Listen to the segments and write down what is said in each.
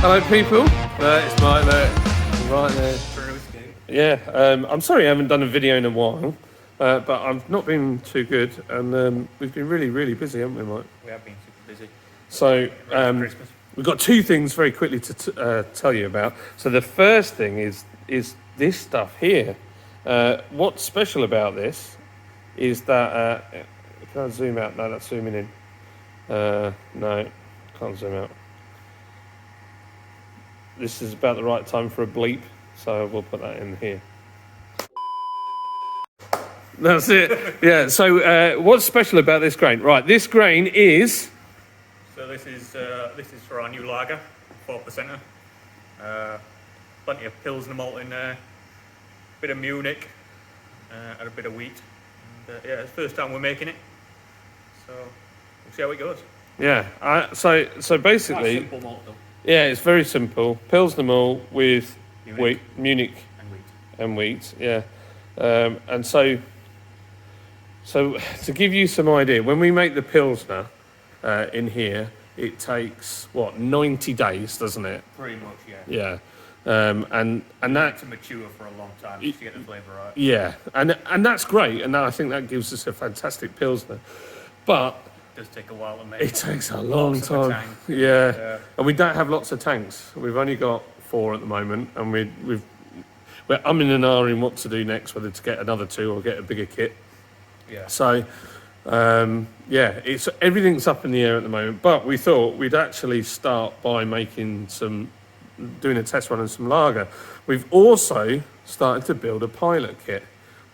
Hello, people. It's Mike there. Right there. Yeah, I'm sorry I haven't done a video in a while, but I've not been too good, and we've been really, really busy, haven't we, Mike? We have been super busy. So Christmas. we've got two things very quickly to tell you about. So the first thing is this stuff here. What's special about this is that can I zoom out? No, that's zooming in. No, can't zoom out. This is about the right time for a bleep, so we'll put that in here. That's it. Yeah. So what's special about this grain? Right. This grain is. So this is for our new lager, 4%er. Plenty of Pilsner malt in there, a bit of Munich, and a bit of wheat. And, yeah, it's the first time we're making it, so we'll see how it goes. Yeah. So basically. Quite simple malt though. Yeah, it's very simple. Pilsner malt with Munich And wheat. and wheat. Yeah. And so to give you some idea, when we make the Pilsner in here, it takes, 90 days, doesn't it? Pretty much, yeah. Yeah. And that... To mature for a long time just to get the flavour right. Yeah. And that's great. And I think that gives us a fantastic Pilsner. But... It does take a while to make. It takes a long time. Tank. Yeah. And we don't have lots of tanks. We've only got 4 at the moment, and we're umming and ahhing what to do next, whether to get another 2 or get a bigger kit. Yeah. So, it's everything's up in the air at the moment. But we thought we'd actually start by doing a test run on some lager. We've also started to build a pilot kit,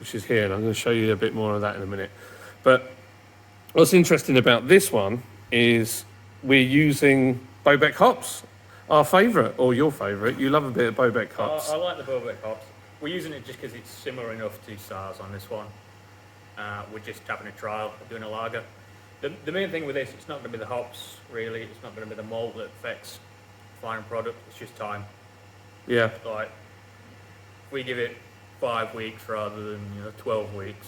which is here, and I'm going to show you a bit more of that in a minute. But what's interesting about this one is we're using Bobek hops, our favourite, or your favourite. You love a bit of Bobek hops. I like the Bobek hops. We're using it just because it's similar enough to SARS on this one. We're just having a trial of doing a lager. The main thing with this, it's not going to be the hops, really. It's not going to be the malt that affects the final product. It's just time. Yeah. Like, if we give it 5 weeks rather than 12 weeks,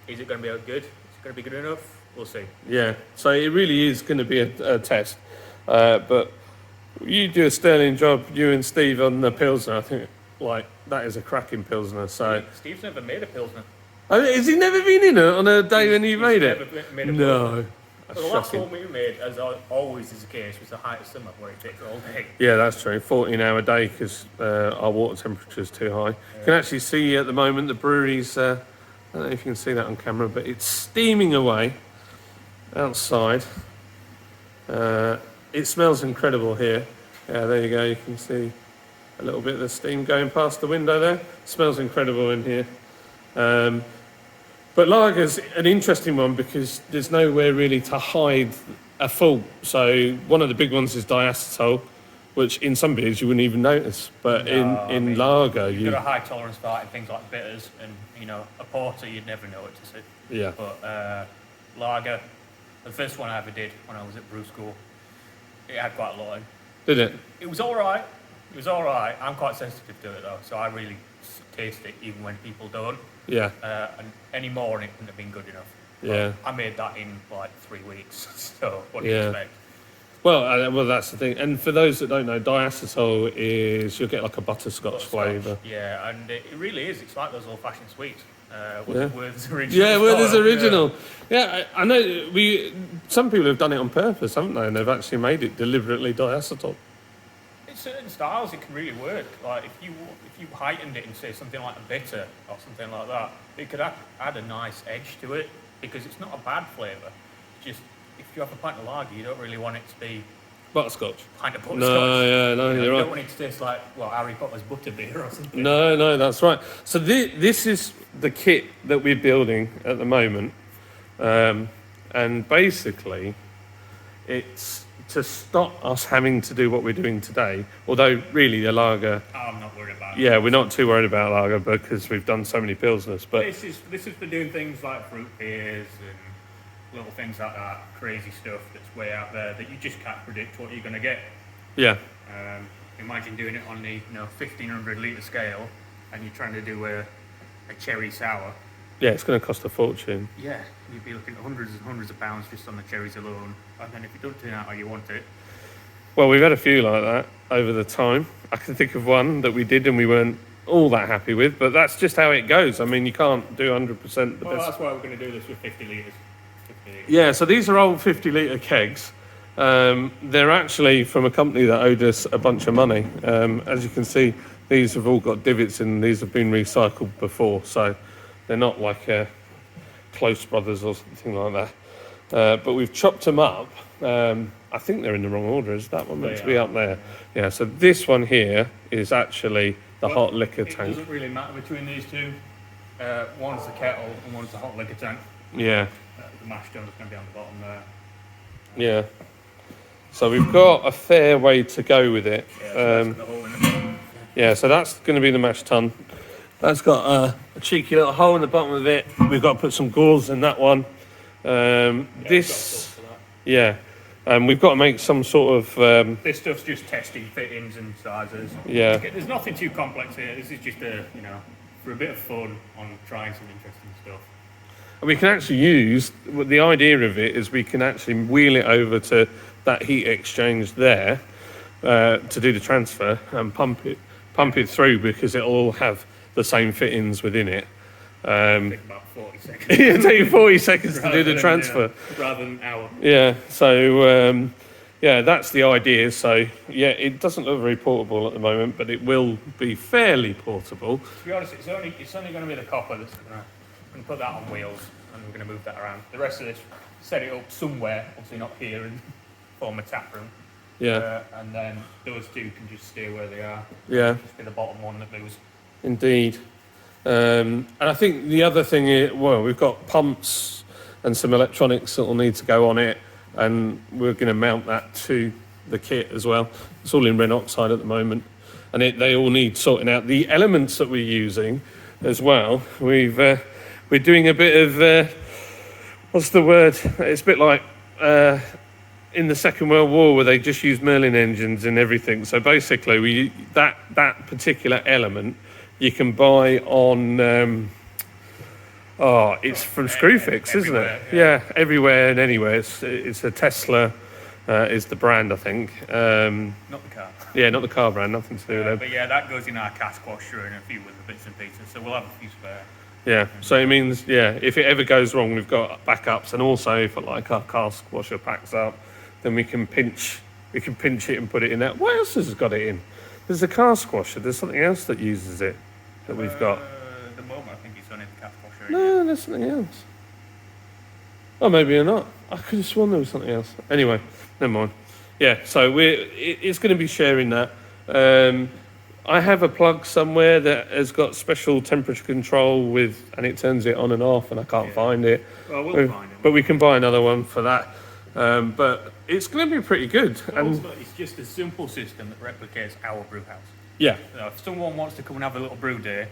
is it going to be good? Going to be good enough? We'll see. Yeah, so it really is going to be a test. But you do a sterling job, you and Steve, on the Pilsner. I think, that is a cracking Pilsner. So Steve's never made a Pilsner. Oh, has he never been in it on a day when you made it? Never made a No. Pilsner. The last one we made, as always is the case, was the height of summer, where it takes all day. Yeah, that's true. 14-hour day because our water temperature is too high. You can actually see at the moment the brewery's... I don't know if you can see that on camera, but it's steaming away outside. It smells incredible here. Yeah, there you go. You can see a little bit of the steam going past the window there. It smells incredible in here. But lager's an interesting one because there's nowhere really to hide a fault. So one of the big ones is diacetyl, which in some beers you wouldn't even notice, but in lager you've got a high tolerance for in things like bitters, and a porter you'd never notice it. Yeah. But lager, the first one I ever did when I was at brew school, it had quite a lot in. Did it? It was all right. I'm quite sensitive to it though, so I really taste it even when people don't. Yeah. And any more, and it wouldn't have been good enough. Yeah. But I made that in 3 weeks, so what do you expect? Well, that's the thing. And for those that don't know, diacetyl is you'll get like a butterscotch flavour. Yeah, and it really is. It's like those old-fashioned sweets. Werther's original. Yeah, Werther's original. Yeah, I know. Some people have done it on purpose, haven't they? And they've actually made it deliberately diacetyl. In certain styles, it can really work. Like if you heightened it and say something like a bitter or something like that, it could add a nice edge to it because it's not a bad flavour. Just if you have a pint of lager, you don't really want it to be butterscotch. Kind of butterscotch. No, you're right. You don't want it to taste like Harry Potter's butterbeer or something. No, that's right. So this is the kit that we're building at the moment, and basically, it's to stop us having to do what we're doing today. Although really the lager. I'm not worried about it. Yeah, we're not too worried about lager because we've done so many pilsners. But this is for doing things like fruit beers and little things like that, crazy stuff that's way out there that you just can't predict what you're going to get. Yeah. Imagine doing it on the 1,500 litre scale, and you're trying to do a cherry sour. Yeah, it's going to cost a fortune. Yeah, you'd be looking at hundreds and hundreds of pounds just on the cherries alone, and then if it don't turn out how you want it, Well, we've had a few like that over the time. I can think of one that we did and we weren't all that happy with, but that's just how it goes. I mean, you can't do 100% the Well, best. that's why we're going to do this with 50 litres. 50 litres. Yeah, so these are old 50-litre kegs. They're actually from a company that owed us a bunch of money. As you can see, these have all got divots in. These have been recycled before, so they're not like Close Brothers or something like that. But we've chopped them up. I think they're in the wrong order. Is that one meant to be up there? Yeah, so this one here is actually the hot liquor It tank. doesn't really matter between these two. One's the kettle and one's the hot liquor tank. Yeah, The mash tun's going to be on the bottom there. yeah. So we've got a fair way to go with it. Yeah, so that's got the hole in the bottom. Yeah, so that's going to be the mash tun. That's got a cheeky little hole in the bottom of it. We've got to put some gauze in that one. This, yeah, we've got to make some sort of. This stuff's just testing fittings and sizes. Yeah. There's nothing too complex here. This is just for a bit of fun on trying some interesting stuff. We can actually use, the idea of it is we can actually wheel it over to that heat exchange there to do the transfer and pump it through because it'll all have the same fittings within it. Take about 40 seconds. It'll take you 40 seconds to do the transfer. Rather than an hour. Yeah, so yeah, that's the idea. So yeah, it doesn't look very portable at the moment, but it will be fairly portable. To be honest, it's only going to be the copper that's going to put that on wheels, and we're going to move that around. The rest of this, set it up somewhere, obviously not here, and form a tap room. Yeah, And then those two can just stay where they are. yeah, Just be the bottom one that moves. indeed. And I think the other thing is, well, we've got pumps and some electronics that will need to go on it, and we're going to mount that to the kit as well. It's all in red oxide at the moment, and they all need sorting out. The elements that we're using as well, we're doing a bit of what's the word? It's a bit like in the Second World War where they just used Merlin engines and everything. So basically, that particular element you can buy on. It's from Screwfix, isn't it? Yeah, everywhere and anywhere. It's a Tesla. Is the brand, I think. Not the car. Yeah, not the car brand. Nothing to do with them. But yeah, that goes in our cask washer and a few other bits and pieces. So we'll have a few spare. Yeah, so it means, yeah, if it ever goes wrong, we've got backups, and also if like our cask washer packs up, then we can pinch it and put it in there. What else has got it in? There's a cask washer. There's something else that uses it that we've got. At the moment, I think it's only the cask washer. No, there's something else. Oh, maybe not. I could have sworn there was something else. Anyway, never mind. Yeah, so it's going to be sharing that. I have a plug somewhere that has got special temperature control and it turns it on and off, and I can't find it. Well, we'll find it. But we can buy another one for that. But it's going to be pretty good. And It's just a simple system that replicates our brew house. yeah, So if someone wants to come and have a little brew day,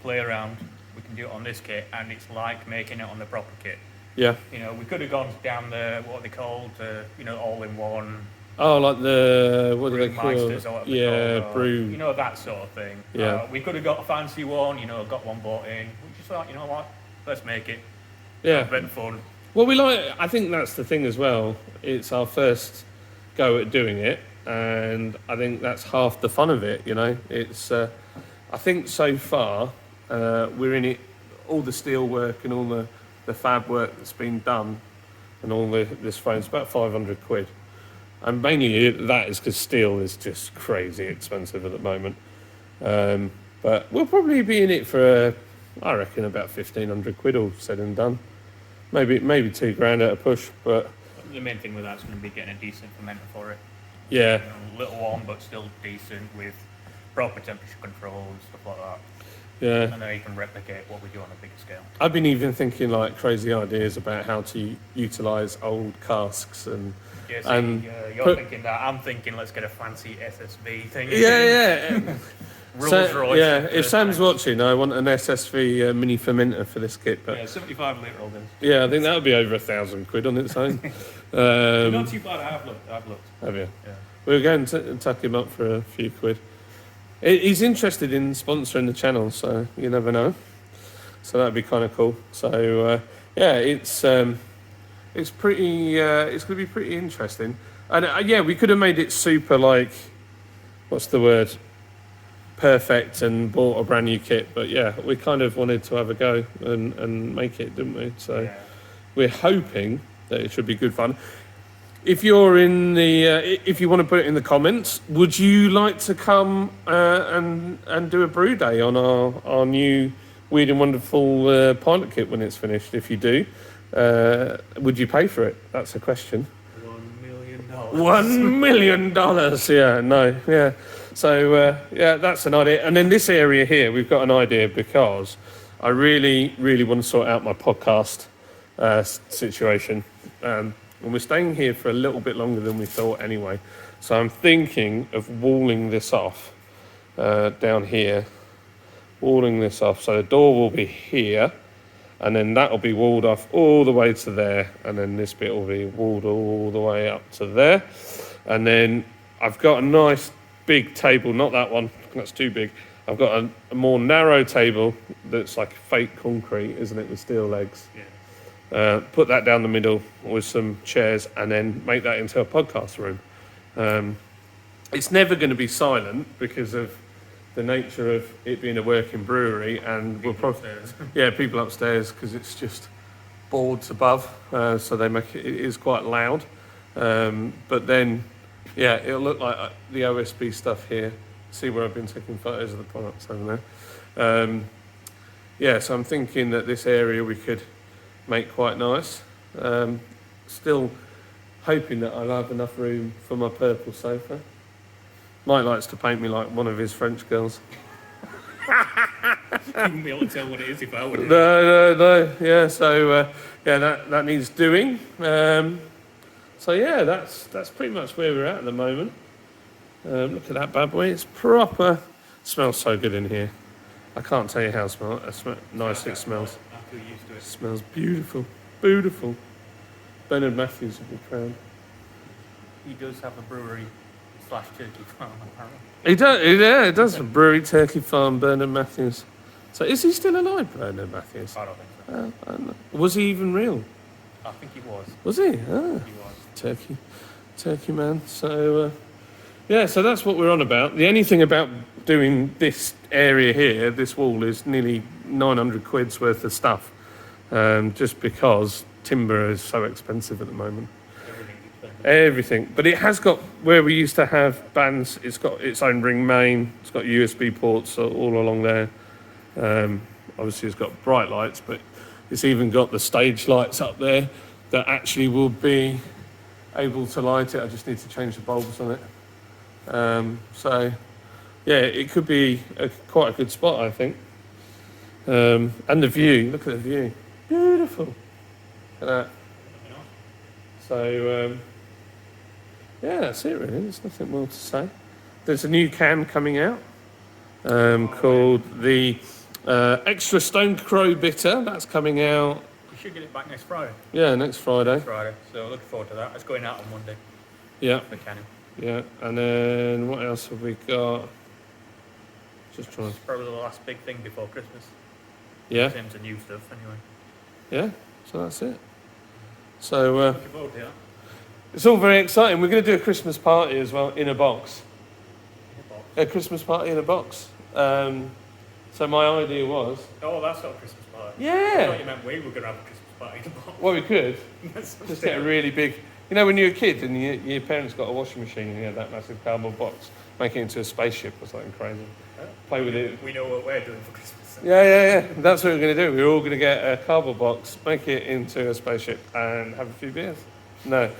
play around, we can do it on this kit, and it's like making it on the proper kit. yeah. We could have gone down the, what are they called, all-in-one Oh, like what do they call Brewmeisters it? or whatever Yeah, they're called, or, brew. that sort of thing. Yeah. We could have got a fancy one, got one bought in. We just thought, you know what, let's make it. Yeah. A bit of fun. Well, I think that's the thing as well. It's our first go at doing it, and I think that's half the fun of it, It's, I think so far, we're in it, all the steel work and all the fab work that's been done, and all this phone, it's about 500 quid. And mainly that is because steel is just crazy expensive at the moment. But we'll probably be in it for, I reckon, about 1,500 quid all said and done. Maybe $2,000 at a push, but The main thing with that's going to be getting a decent fermenter for it. yeah, A little one, but still decent with proper temperature control and stuff like that. yeah. And then you can replicate what we do on a bigger scale. I've been even thinking like crazy ideas about how to utilise old casks and Yeah, And you're put- thinking that. I'm thinking let's get a fancy SSV thing. yeah. Rolls Royce. Yeah, if Sam's watching, I want an SSV mini fermenter for this kit. But Yeah, 75 litre all this. yeah, I think that would be over 1,000 quid on its own. Not too bad. I've looked. Have you? Yeah. We're going to tuck him up for a few quid. He's interested in sponsoring the channel, so you never know. So that'd be kind of cool. So yeah, it's pretty. It's going to be pretty interesting. And yeah, we could have made it super like, what's the word? Perfect and bought a brand new kit. But yeah, we kind of wanted to have a go and make it, didn't we? So Yeah. we're hoping that it should be good fun. If you're in the, if you want to put it in the comments, would you like to come and do a brew day on our new Weird and Wonderful pilot kit when it's finished? If you do, would you pay for it? That's a question. $1 million. $1 million. Yeah, no, yeah. So yeah, that's an idea. And then this area here, we've got an idea because I really, really want to sort out my podcast situation. And we're staying here for a little bit longer than we thought anyway. So I'm thinking of walling this off down here. Walling this off. So the door will be here. And then that'll be walled off all the way to there. And then this bit will be walled all the way up to there. And then I've got a nice big table. Not that one. That's too big. I've got a more narrow table that's like fake concrete, isn't it, with steel legs. Yeah. Put that down the middle with some chairs and then make that into a podcast room. It's never going to be silent because of the nature of it being a working brewery, and we'll probably people upstairs because it's just boards above, so they make it is quite loud. But then, yeah, it'll look like the OSB stuff here. See where I've been taking photos of the products over there. Yeah, so I'm thinking that this area we could make quite nice. Still hoping that I'll have enough room for my purple sofa. Mike likes to paint me like one of his French girls. You wouldn't be able to tell what it is if I would. No. Yeah, so yeah, that needs doing. So yeah, that's pretty much where we're at the moment. Look at that bad boy. It's proper. Smells so good in here. I can't tell you how nice it smells. I'm too used to it. Smells beautiful. Beautiful. Bernard Matthews would be proud. He does have a brewery / turkey farm, apparently. He does, yeah, it does. Brewery, Turkey Farm, Bernard Matthews. So is he still alive, Bernard Matthews? I don't think so. I don't know. Was he even real? I think he was. Was he? Ah, He was. Turkey man. So, yeah, so that's what we're on about. The only thing about doing this area here, this wall, is nearly 900 quid's worth of stuff. Just because timber is so expensive at the moment. Everything. But it has got, where we used to have bands, it's got its own ring main, it's got USB ports all along there. Obviously it's got bright lights, but it's even got the stage lights up there that actually will be able to light it. I just need to change the bulbs on it. So yeah, it could be quite a good spot, I think. And the view, look at the view. Beautiful. Look at that. So yeah, that's it really. There's nothing more to say. There's a new can coming out called the Extra Stone Crow Bitter. That's coming out. We should get it back next Friday. Yeah, next Friday. Friday. So looking forward to that. It's going out on Monday. Yeah. The canning. Yeah, and then what else have we got? Just trying. It's probably the last big thing before Christmas. Yeah. In terms of new stuff, anyway. Yeah. So that's it. So Looking forward to that. it's all very exciting. We're going to do a Christmas party as well in a box. A Christmas party in a box. So my idea was. Oh, that's not a Christmas party. Yeah. I thought you meant we were going to have a Christmas party in the box. Well, we could just get a really big. You know, when you were a kid and your parents got a washing machine and you had that massive cardboard box, make it into a spaceship or something crazy. Play with it. We know what we're doing for Christmas. Yeah. That's what we're going to do. We're all going to get a cardboard box, make it into a spaceship, and have a few beers. No,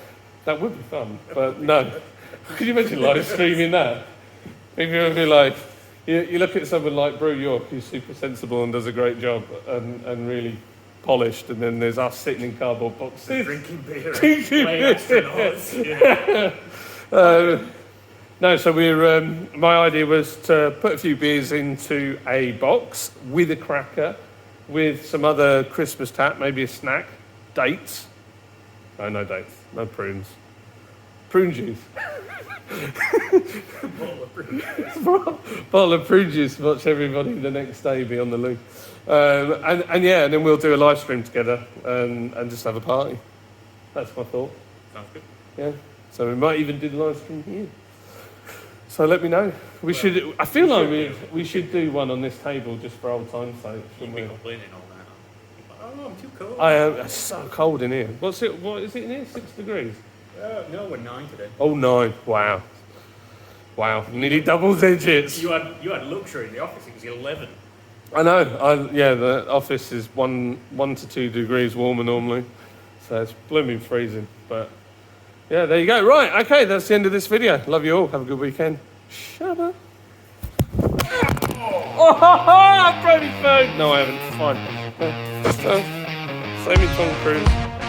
that would be fun, but no. Could you imagine live streaming that? People would be like, you look at someone like Brew York, who's super sensible and does a great job and really polished, and then there's us sitting in cardboard boxes. Drinking beer and playing astronauts. Yeah. No, so we're. My idea was to put a few beers into a box with a cracker, with some other Christmas tap, maybe a snack, dates. No dates, no prunes. Prune juice. Bottle of prune juice. Watch everybody the next day be on the loo, and then we'll do a live stream together and just have a party. That's my thought. Sounds good. Yeah. So we might even do the live stream here. So let me know. We should. I feel like we should do one on this table just for old time's sake. You'd be complaining all that. Oh, I'm too cold. I am. It's so cold in here. What is it in here? 6 degrees. No, we're 9 today. Oh, 9. Wow. Wow. Nearly double digits. You had luxury in the office. It was 11. I know. Yeah, the office is 1 to 2 degrees warmer normally, so it's blooming freezing. But yeah, there you go. Right. Okay, that's the end of this video. Love you all. Have a good weekend. Shut up. Oh, I broke my phone. No, I haven't. It's fine. Same as Tom Cruise.